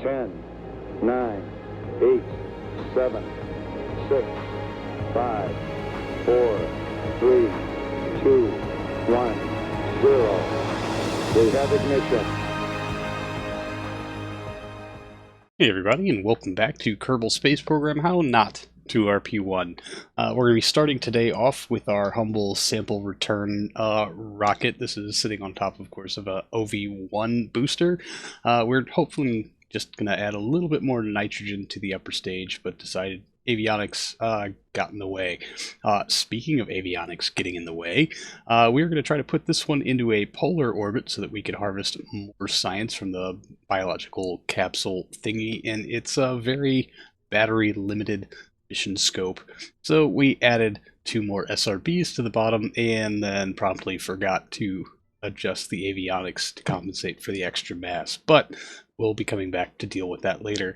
10, 9, 8, 7, 6, 5, 4, 3, 2, 1, 0. We have ignition. Hey everybody, and welcome back to Kerbal Space Program How Not to RP-1. We're going to be starting today off with our humble sample return rocket. This is sitting on top, of course, of a OV-1 booster. We're hopefully just going to add a little bit more nitrogen to the upper stage, but decided avionics got in the way. Speaking of avionics getting in the way, we're going to try to put this one into a polar orbit so that we could harvest more science from the biological capsule thingy, and it's a very battery limited mission scope. So we added 2 more SRBs to the bottom and then promptly forgot to adjust the avionics to compensate for the extra mass, but we'll be coming back to deal with that later.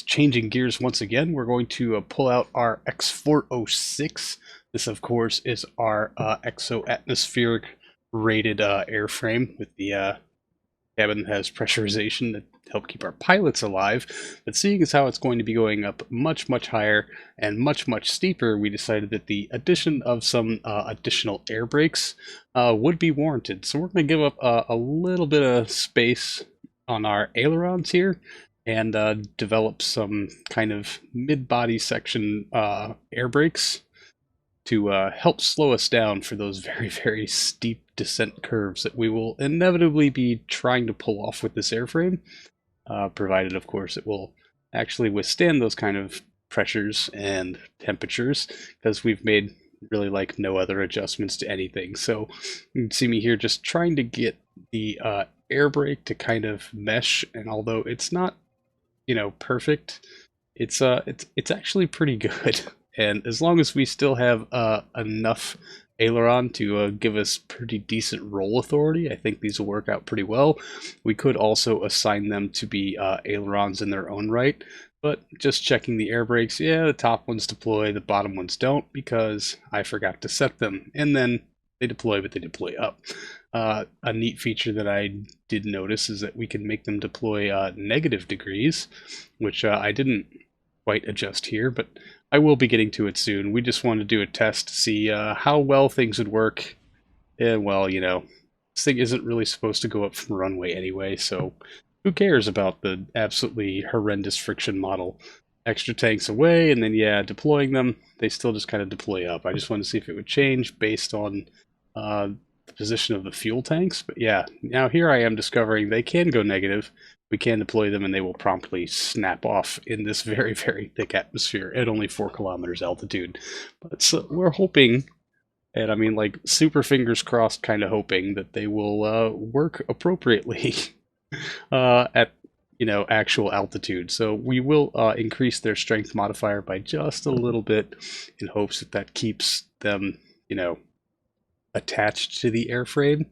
Changing gears once again, we're going to pull out our X406. This, of course, is our exo-atmospheric rated airframe with the cabin that has pressurization to help keep our pilots alive. But seeing as how it's going to be going up much, much higher and much, much steeper, we decided that the addition of some additional air brakes would be warranted. So we're going to give up a little bit of space on our ailerons here and develop some kind of mid-body section air brakes to help slow us down for those very, very steep descent curves that we will inevitably be trying to pull off with this airframe, provided, of course, it will actually withstand those kind of pressures and temperatures, because we've made really like no other adjustments to anything. So you can see me here just trying to get the air brake to kind of mesh, and although it's not, you know, perfect, it's actually pretty good. And as long as we still have enough aileron to give us pretty decent roll authority, I think these will work out pretty well. We could also assign them to be ailerons in their own right, but just checking the air brakes, yeah, the top ones deploy, the bottom ones don't, because I forgot to set them, and then they deploy, but they deploy up. A neat feature that I did notice is that we can make them deploy negative degrees, which I didn't quite adjust here, but I will be getting to it soon. We just wanted to do a test to see how well things would work. And well, you know, this thing isn't really supposed to go up from runway anyway, so who cares about the absolutely horrendous friction model? Extra tanks away, and then yeah, deploying them, they still just kind of deploy up. I just wanted to see if it would change based on the position of the fuel tanks. But yeah, now here I am discovering they can go negative. We can deploy them and they will promptly snap off in this very, very thick atmosphere at only 4 kilometers altitude. But so we're hoping, and I mean like super fingers crossed kind of hoping, that they will work appropriately at, you know, actual altitude. So we will increase their strength modifier by just a little bit in hopes that that keeps them, you know, attached to the airframe.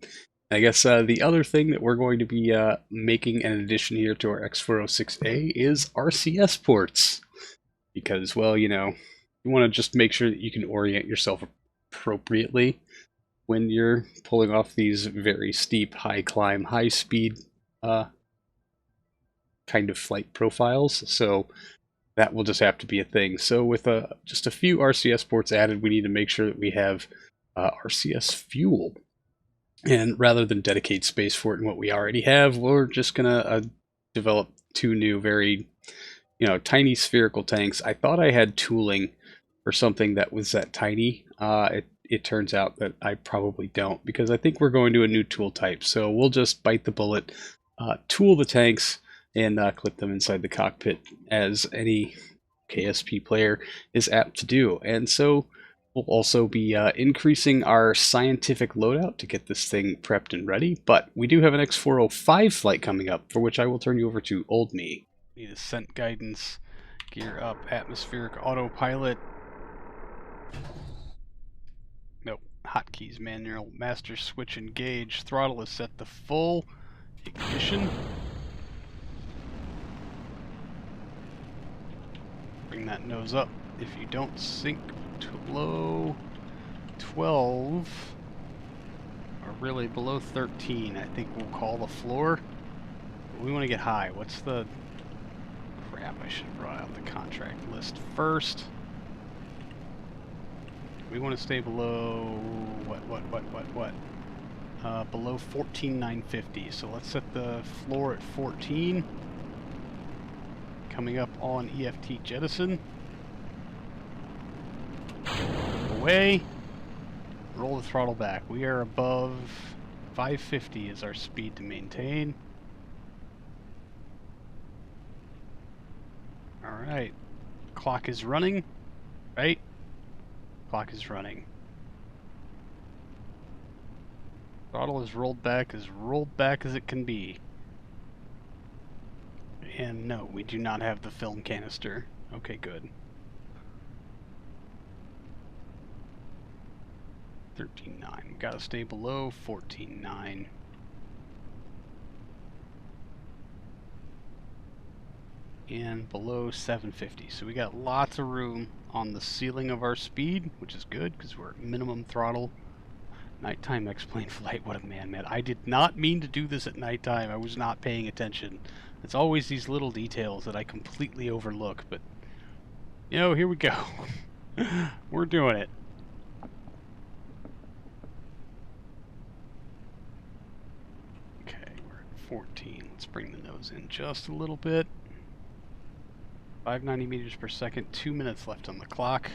I guess the other thing that we're going to be making an addition here to our X406A is RCS ports. Because, well, you know, you want to just make sure that you can orient yourself appropriately when you're pulling off these very steep, high climb, high speed kind of flight profiles. So that will just have to be a thing. So with just a few RCS ports added, we need to make sure that we have RCS fuel. And rather than dedicate space for it in what we already have, we're just going to develop 2 new very, you know, tiny spherical tanks. I thought I had tooling for something that was that tiny. It turns out that I probably don't, because I think we're going to a new tool type. So we'll just bite the bullet, tool the tanks, and clip them inside the cockpit, as any KSP player is apt to do. And so we'll also be increasing our scientific loadout to get this thing prepped and ready, but we do have an X405 flight coming up, for which I will turn you over to Old Me. Need ascent guidance, gear up, atmospheric autopilot. Nope, hotkeys manual, master switch engage, throttle is set to full, ignition. Bring that nose up. If you don't sink below 12, or really below 13, I think we'll call the floor. We want to get high. What's the... Crap, I should have brought out the contract list first. We want to stay below... What? Below 14,950. So let's set the floor at 14. Coming up on EFT jettison. Away. Roll the throttle back. We are above 550 is our speed to maintain. Alright. Clock is running. Right? Clock is running. Throttle is rolled back as it can be. And no, we do not have the film canister. Okay, good. 13.9. We gotta stay below 14.9. And below 750. So we got lots of room on the ceiling of our speed, which is good because we're at minimum throttle. Nighttime X-plane flight, what a man. I did not mean to do this at nighttime. I was not paying attention. It's always these little details that I completely overlook, but you know, here we go. We're doing it. Okay, we're at 14. Let's bring the nose in just a little bit. 590 meters per second, 2 minutes left on the clock.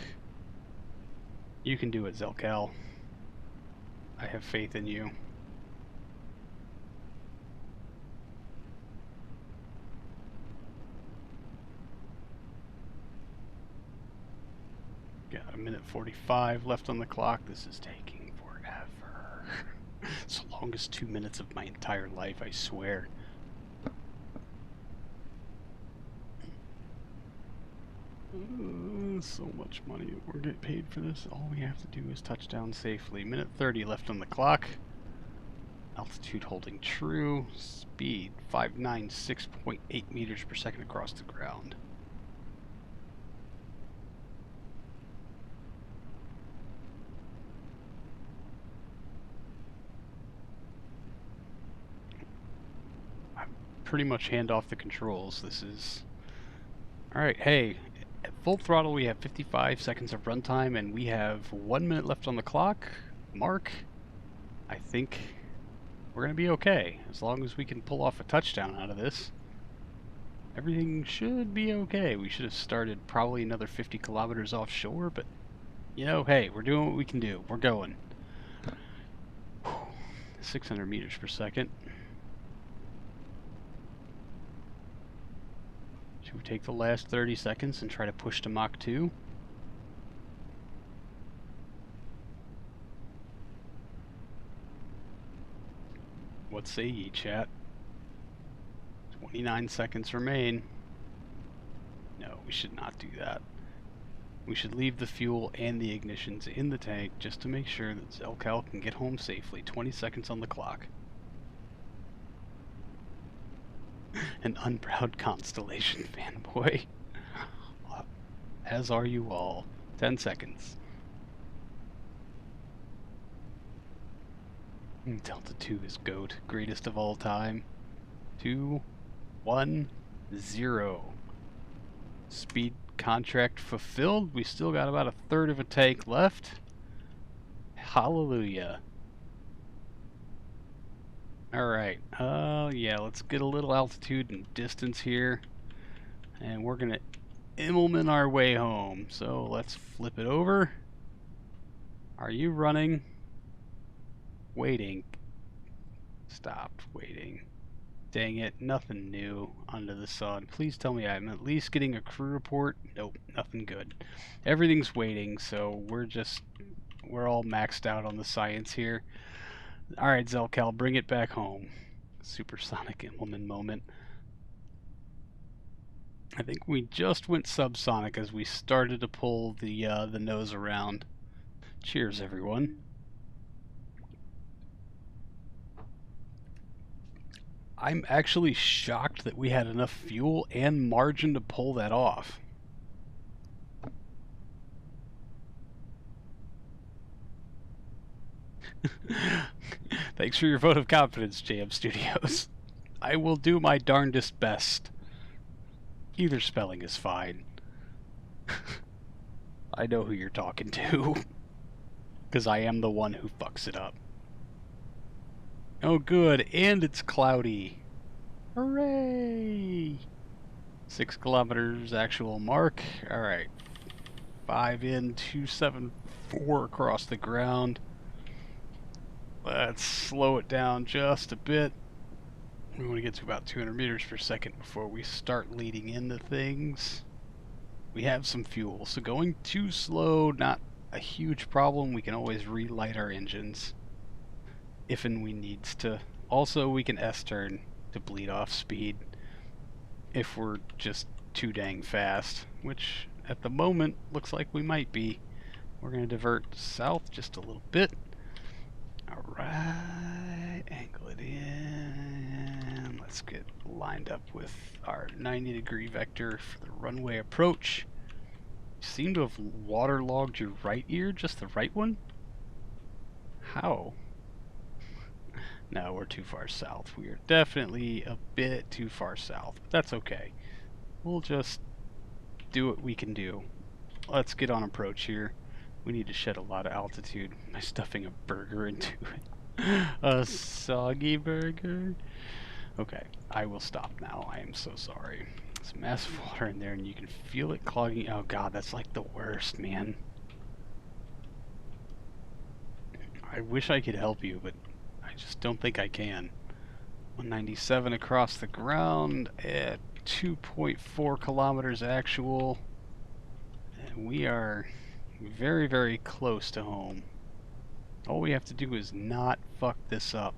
You can do it, Zelcal. I have faith in you. Got a minute 45 left on the clock. This is taking forever. It's the longest 2 minutes of my entire life, I swear. So much money. We're getting paid for this. All we have to do is touch down safely. Minute 30 left on the clock. Altitude holding true. Speed 596.8 meters per second across the ground. I pretty much hand off the controls. This is... Alright, hey. At full throttle, we have 55 seconds of runtime, and we have 1 minute left on the clock. Mark, I think we're going to be okay. As long as we can pull off a touchdown out of this, everything should be okay. We should have started probably another 50 kilometers offshore, but, you know, hey, we're doing what we can do. We're going. 600 meters per second. Should we take the last 30 seconds and try to push to Mach 2? What say ye, chat? 29 seconds remain. No, we should not do that. We should leave the fuel and the ignitions in the tank just to make sure that Zelcal can get home safely. 20 seconds on the clock. An unproud Constellation fanboy. As are you all. 10 seconds. Delta 2 is GOAT. Greatest of all time. 2, 1, 0. Speed contract fulfilled. We still got about a third of a tank left. Hallelujah. Alright, yeah, let's get a little altitude and distance here. And we're gonna Immelman our way home. So let's flip it over. Are you running? Waiting. Stopped waiting. Dang it, nothing new under the sun. Please tell me I'm at least getting a crew report. Nope, nothing good. Everything's waiting, so we're all maxed out on the science here. Alright, Zelcal, bring it back home. Supersonic Immelman moment. I think we just went subsonic as we started to pull the nose around. Cheers, everyone. I'm actually shocked that we had enough fuel and margin to pull that off. Thanks for your vote of confidence, JM Studios. I will do my darndest best. Either spelling is fine. I know who you're talking to. Because I am the one who fucks it up. Oh good, and it's cloudy. Hooray! 6 kilometers actual mark. Alright. 5 in, 274 across the ground. Let's slow it down just a bit. We want to get to about 200 meters per second before we start leading into things. We have some fuel, so going too slow, not a huge problem. We can always relight our engines if and we needs to. Also, we can S-turn to bleed off speed if we're just too dang fast, which at the moment looks like we might be. We're going to divert south just a little bit. Alright, angle it in. Let's get lined up with our 90-degree vector for the runway approach. You seem to have waterlogged your right ear, just the right one? How? No, we're too far south. We are definitely a bit too far south, but that's okay. We'll just do what we can do. Let's get on approach here. We need to shed a lot of altitude. Am I stuffing a burger into it? A soggy burger? Okay, I will stop now. I am so sorry. There's massive water in there and you can feel it clogging. Oh god, that's like the worst, man. I wish I could help you, but I just don't think I can. 197 across the ground at 2.4 kilometers actual. And we are very, very close to home. All we have to do is not fuck this up.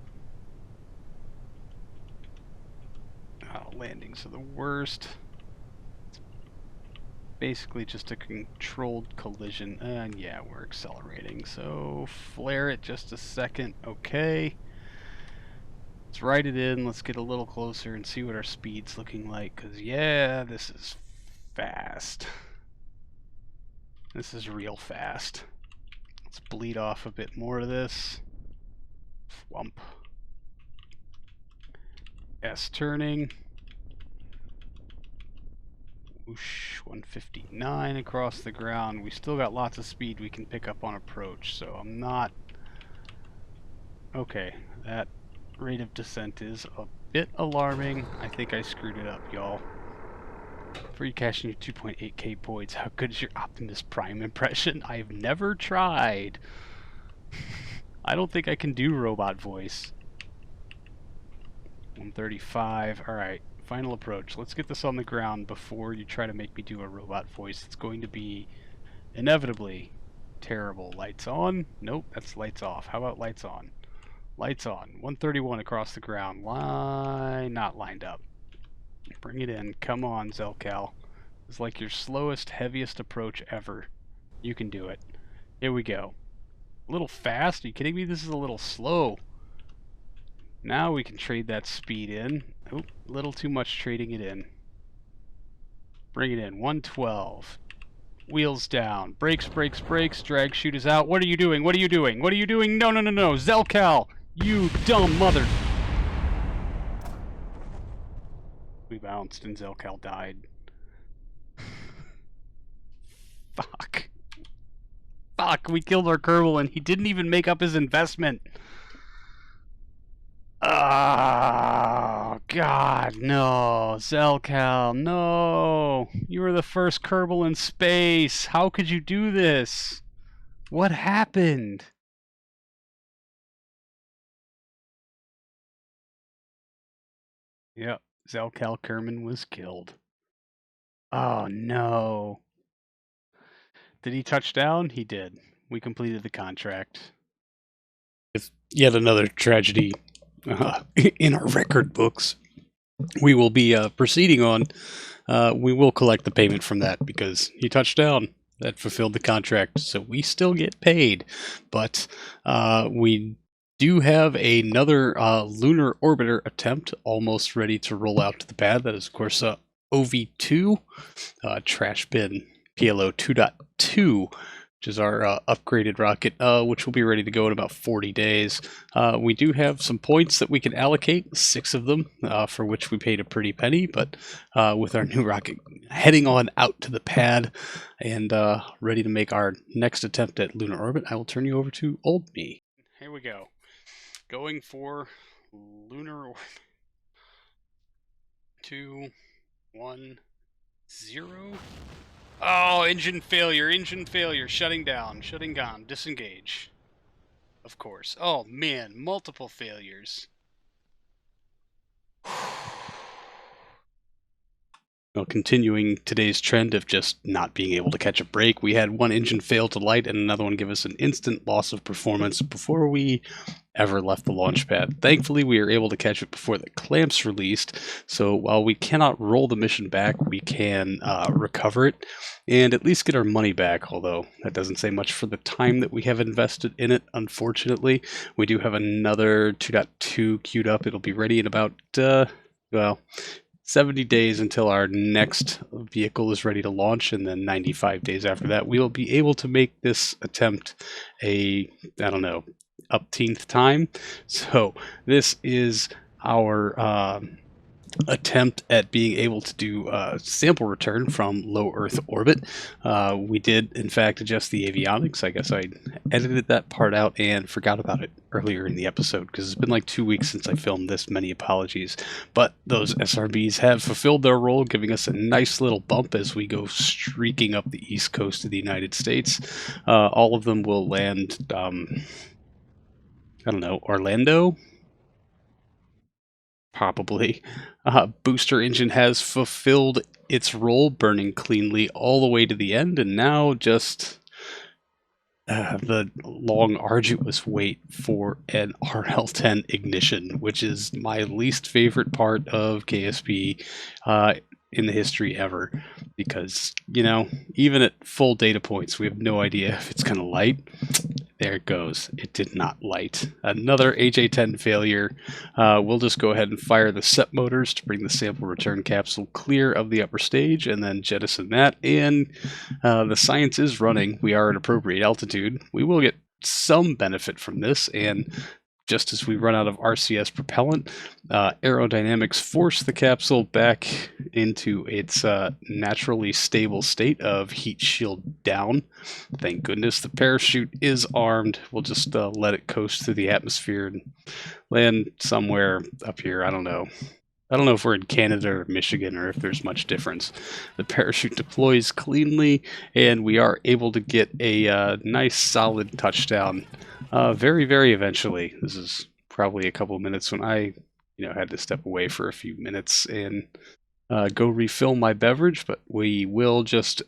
Oh, landings are the worst. It's basically just a controlled collision. And yeah, we're accelerating. So flare it just a second. Okay. Let's write it in. Let's get a little closer and see what our speed's looking like. Because yeah, this is fast. This is real fast. Let's bleed off a bit more of this. Flump. S turning. Whoosh, 159 across the ground. We still got lots of speed we can pick up on approach, so I'm not... Okay, that rate of descent is a bit alarming. I think I screwed it up, y'all. Free cashing your 2.8k points. How good is your Optimus Prime impression? I've never tried. I don't think I can do robot voice. 135. Alright, final approach. Let's get this on the ground before you try to make me do a robot voice. It's going to be inevitably terrible. Lights on? Nope, that's lights off. How about lights on? Lights on. 131 across the ground. Line not lined up. Bring it in. Come on, Zelcal. It's like your slowest, heaviest approach ever. You can do it. Here we go. A little fast? Are you kidding me? This is a little slow. Now we can trade that speed in. Oh, a little too much trading it in. Bring it in. 112. Wheels down. Brakes, brakes, brakes. Drag chute is out. What are you doing? What are you doing? What are you doing? No, no, no, no. Zelcal! You dumb mother... We bounced and Zelcal died. Fuck. Fuck, we killed our Kerbal and he didn't even make up his investment. Oh, God, no. Zelcal, no. You were the first Kerbal in space. How could you do this? What happened? Yep, Zelcal Kerman was killed. Oh, no. Did he touch down? He did. We completed the contract. With yet another tragedy in our record books. We will be proceeding on. We will collect the payment from that because he touched down. That fulfilled the contract, so we still get paid. But we do have another lunar orbiter attempt almost ready to roll out to the pad. That is, of course, OV2, Trash Bin PLO 2.2 which is our upgraded rocket, which will be ready to go in about 40 days. We do have some points that we can allocate, 6 of them, for which we paid a pretty penny, but with our new rocket heading on out to the pad and ready to make our next attempt at lunar orbit, I will turn you over to old me. Here we go. Going for lunar orbit. 2, 1, 0. Oh, engine failure, shutting down, disengage. Of course. Oh man, multiple failures. Well, continuing today's trend of just not being able to catch a break, we had one engine fail to light and another one give us an instant loss of performance before we ever left the launch pad. Thankfully, we were able to catch it before the clamps released, so while we cannot roll the mission back, we can recover it and at least get our money back, although that doesn't say much for the time that we have invested in it, unfortunately. We do have another 2.2 queued up. It'll be ready in about, 70 days until our next vehicle is ready to launch, and then 95 days after that, we will be able to make this attempt upteenth time. So this is our attempt at being able to do sample return from low Earth orbit. We did, in fact, adjust the avionics. I guess I edited that part out and forgot about it earlier in the episode because it's been like 2 weeks since I filmed this. Many apologies. But those SRBs have fulfilled their role, giving us a nice little bump as we go streaking up the east coast of the United States. All of them will land, Orlando? Probably. Booster engine has fulfilled its role, burning cleanly all the way to the end, and now just the long, arduous wait for an RL-10 ignition, which is my least favorite part of KSP in the history ever, because, even at full data points, we have no idea if it's going to light. There it goes. It did not light. Another AJ-10 failure. We'll just go ahead and fire the set motors to bring the sample return capsule clear of the upper stage and then jettison that. And the science is running. We are at appropriate altitude. We will get some benefit from this, and just as we run out of RCS propellant, aerodynamics force the capsule back into its naturally stable state of heat shield down. Thank goodness the parachute is armed. We'll just let it coast through the atmosphere and land somewhere up here. I don't know. I don't know if we're in Canada or Michigan or if there's much difference. The parachute deploys cleanly, and we are able to get a nice solid touchdown very, very eventually. This is probably a couple of minutes when I had to step away for a few minutes and go refill my beverage, but we will just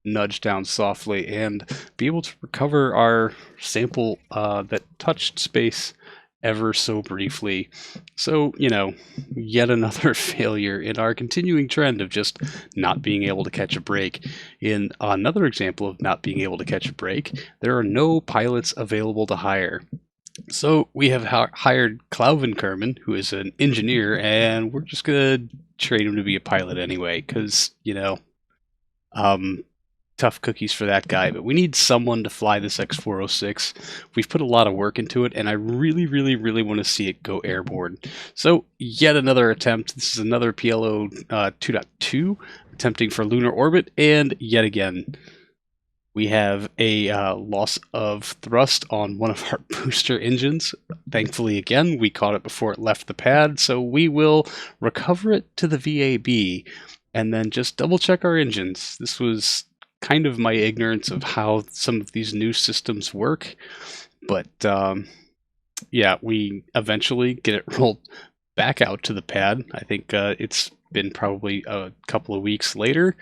nudge down softly and be able to recover our sample that touched space ever so briefly. So, yet another failure in our continuing trend of just not being able to catch a break. In another example of not being able to catch a break, there are no pilots available to hire. So we have hired Clauven Kerman, who is an engineer, and we're just going to train him to be a pilot anyway, because, tough cookies for that guy, but we need someone to fly this X406. We've put a lot of work into it, and I really, really, really want to see it go airborne. So, yet another attempt. This is another PLO 2.2, attempting for lunar orbit, and yet again, we have a loss of thrust on one of our booster engines. Thankfully, again, we caught it before it left the pad, so we will recover it to the VAB, and then just double-check our engines. This was kind of my ignorance of how some of these new systems work, but yeah, we eventually get it rolled back out to the pad. I think it's been probably a couple of weeks later,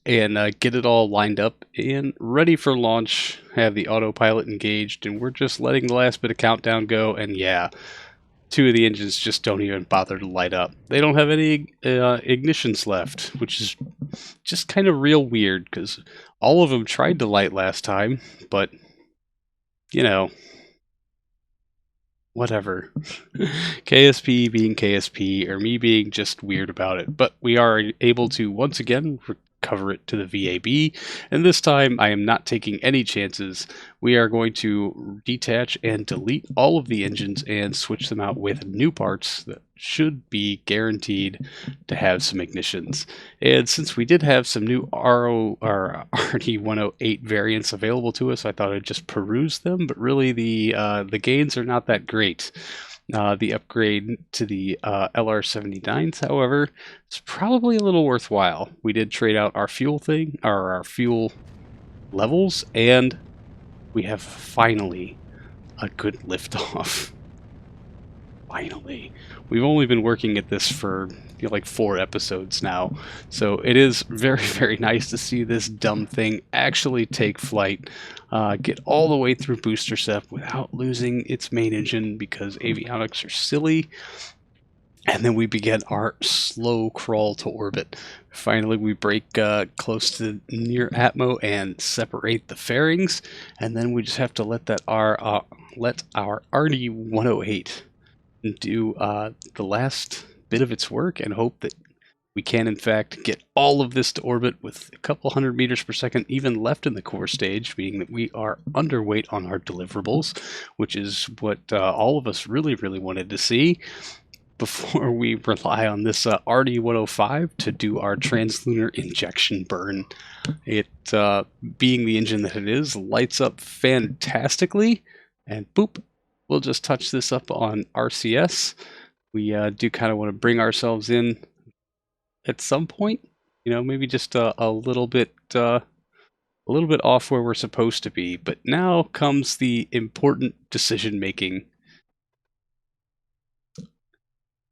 and get it all lined up and ready for launch, have the autopilot engaged, and we're just letting the last bit of countdown go, and yeah, 2 of the engines just don't even bother to light up. They don't have any ignitions left, which is just kind of real weird, because all of them tried to light last time, but, whatever. KSP being KSP, or me being just weird about it. But we are able to, once again, cover it to the VAB. And this time I am not taking any chances. We are going to detach and delete all of the engines and switch them out with new parts that should be guaranteed to have some ignitions. And since we did have some new RD-108 variants available to us, I thought I'd just peruse them, but really the gains are not that great. The upgrade to the LR-79s, however, is probably a little worthwhile. We did trade out our fuel our fuel levels, and we have finally a good liftoff. Finally. We've only been working at this for like 4 episodes now, so it is very, very nice to see this dumb thing actually take flight, get all the way through booster step without losing its main engine because avionics are silly. And then we begin our slow crawl to orbit. Finally, we break close to near atmo and separate the fairings, and then we just have to let our RD-108 do the last bit of its work and hope that we can, in fact, get all of this to orbit with a couple hundred meters per second even left in the core stage, meaning that we are underweight on our deliverables, which is what all of us really, really wanted to see before we rely on this RD-105 to do our translunar injection burn. It, being the engine that it is, lights up fantastically, and boop, we'll just touch this up on RCS. We do kind of want to bring ourselves in at some point, maybe just a little bit off where we're supposed to be. But now comes the important decision making.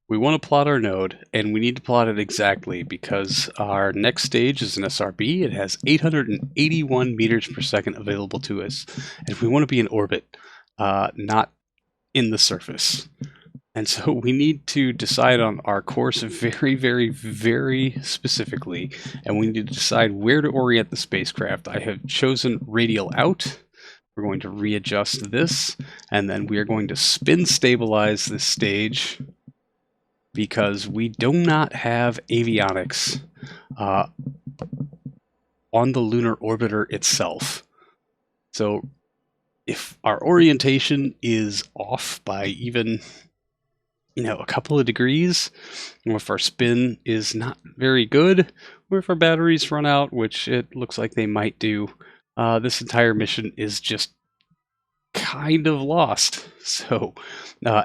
We want to plot our node, and we need to plot it exactly because our next stage is an SRB. It has 881 meters per second available to us, and we want to be in orbit, not in the surface. And so we need to decide on our course very, very, very specifically, and we need to decide where to orient the spacecraft. I have chosen radial out. We're going to readjust this, and then we are going to spin stabilize this stage because we do not have avionics on the lunar orbiter itself. So if our orientation is off by even a couple of degrees, or if our spin is not very good, or if our batteries run out, which it looks like they might do, this entire mission is just kind of lost. So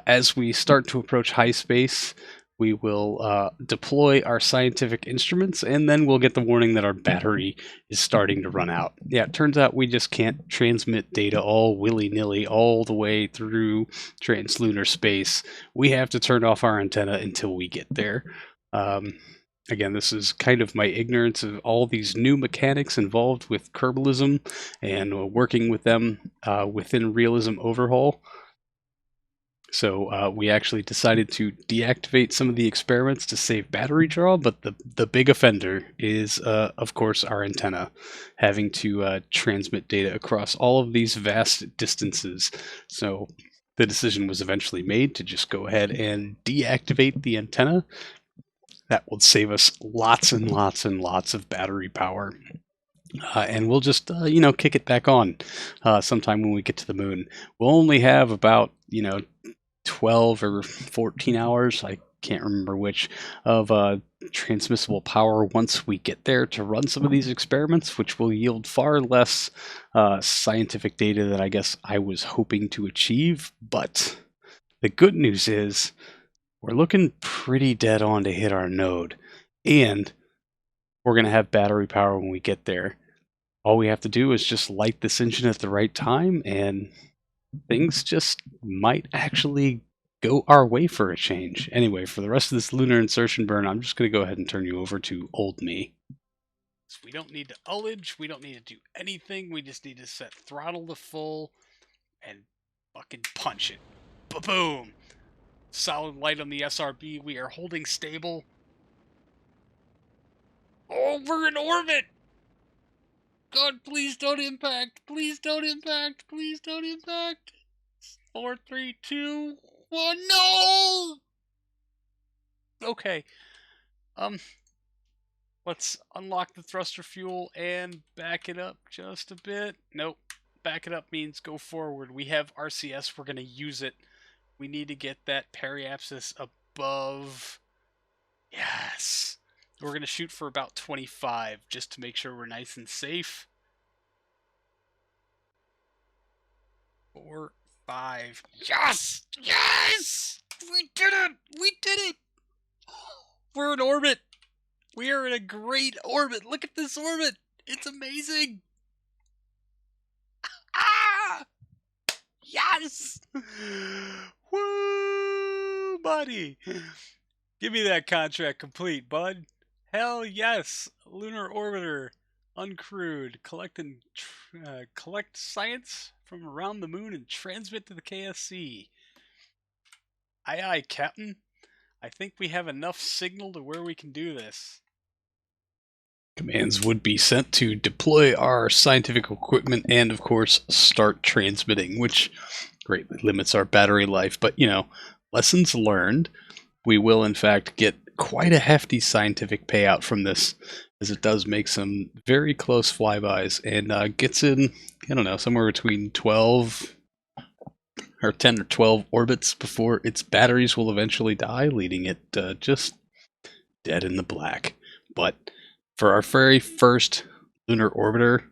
as we start to approach high space, we will deploy our scientific instruments, and then we'll get the warning that our battery is starting to run out. Yeah, it turns out we just can't transmit data all willy-nilly all the way through translunar space. We have to turn off our antenna until we get there. Again, this is kind of my ignorance of all these new mechanics involved with Kerbalism and working with them within Realism Overhaul. So we actually decided to deactivate some of the experiments to save battery draw, but the big offender is, of course, our antenna, having to transmit data across all of these vast distances. So the decision was eventually made to just go ahead and deactivate the antenna. That will save us lots and lots and lots of battery power. And we'll just, kick it back on sometime when we get to the moon. We'll only have about, 12 or 14 hours, I can't remember which, of transmissible power once we get there to run some of these experiments, which will yield far less scientific data than I guess I was hoping to achieve. But the good news is we're looking pretty dead on to hit our node, and we're going to have battery power when we get there. All we have to do is just light this engine at the right time, and things just might actually go our way for a change. Anyway, for the rest of this lunar insertion burn, I'm just going to go ahead and turn you over to old me. So we don't need to ullage, we don't need to do anything, we just need to set throttle to full and fucking punch it. Ba-boom! Solid light on the SRB, we are holding stable. Oh, we're in orbit! God, please don't impact! Please don't impact! Please don't impact! 4, 3, 2, 1, no! Okay. Let's unlock the thruster fuel and back it up just a bit. Nope. Back it up means go forward. We have RCS. We're going to use it. We need to get that periapsis above. Yes. We're going to shoot for about 25 just to make sure we're nice and safe. 4, 5. Yes! Yes! We did it! We did it! We're in orbit! We are in a great orbit! Look at this orbit! It's amazing! Ah! Yes! Woo, buddy! Give me that contract complete, bud. Hell yes! Lunar orbiter, uncrewed, collect science from around the moon and transmit to the KSC. Aye aye, Captain. I think we have enough signal to where we can do this. Commands would be sent to deploy our scientific equipment and, of course, start transmitting, which greatly limits our battery life. But, you know, lessons learned. We will, in fact, get quite a hefty scientific payout from this, as it does make some very close flybys and gets in, I don't know, somewhere between 12 or 10 or 12 orbits before its batteries will eventually die, leaving it just dead in the black. But for our very first lunar orbiter,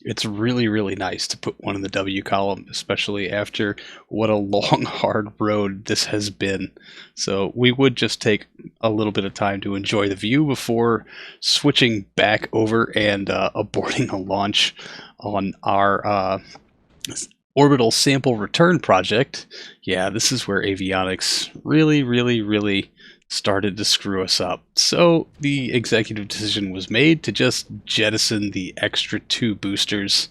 it's really, really nice to put one in the W column, especially after what a long, hard road this has been. So we would just take a little bit of time to enjoy the view before switching back over and aborting a launch on our orbital sample return project. Yeah, this is where avionics really, really, really started to screw us up. So the executive decision was made to just jettison the extra 2 boosters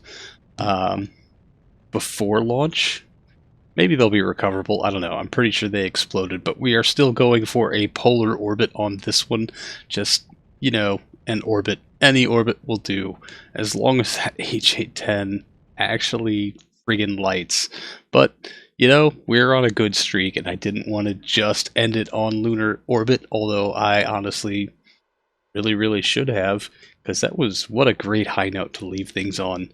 before launch. Maybe they'll be recoverable. I don't know. I'm pretty sure they exploded, but we are still going for a polar orbit on this one. Just, you know, an orbit. Any orbit will do, as long as that H810 actually friggin' lights. But you know, we're on a good streak, and I didn't want to just end it on lunar orbit, although I honestly really, really should have, because that was what a great high note to leave things on.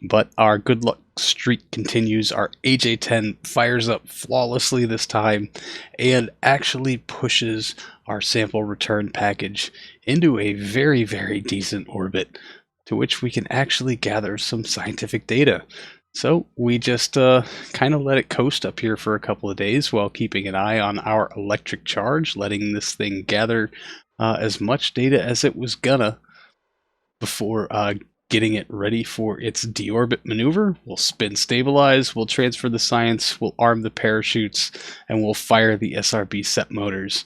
But our good luck streak continues. Our HA-10 fires up flawlessly this time and actually pushes our sample return package into a very, very decent orbit, to which we can actually gather some scientific data. So we just kind of let it coast up here for a couple of days while keeping an eye on our electric charge, letting this thing gather as much data as it was gonna before getting it ready for its deorbit maneuver. We'll spin stabilize, we'll transfer the science, we'll arm the parachutes, and we'll fire the SRB set motors,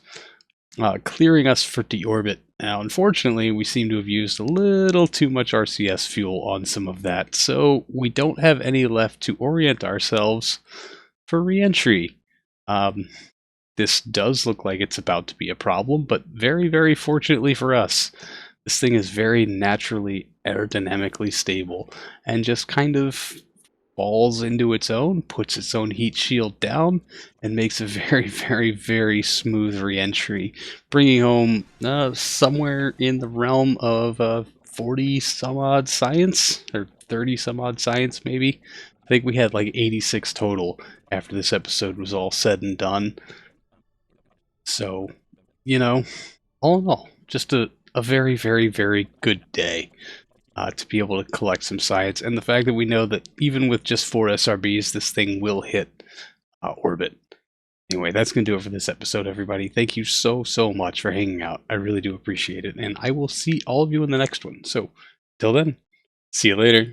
clearing us for deorbit. Now, unfortunately, we seem to have used a little too much RCS fuel on some of that, so we don't have any left to orient ourselves for re-entry. This does look like it's about to be a problem, but very, very fortunately for us, this thing is very naturally aerodynamically stable and just kind of falls into its own, puts its own heat shield down, and makes a very, very, very smooth re-entry, bringing home somewhere in the realm of 40 some odd science, or 30 some odd science maybe. I think we had like 86 total after this episode was all said and done. So, you know, all in all, just a very, very, very good day. To be able to collect some science, and the fact that we know that even with just 4 SRBs, this thing will hit orbit. Anyway, that's going to do it for this episode, everybody. Thank you so, so much for hanging out. I really do appreciate it, and I will see all of you in the next one. So, till then, see you later.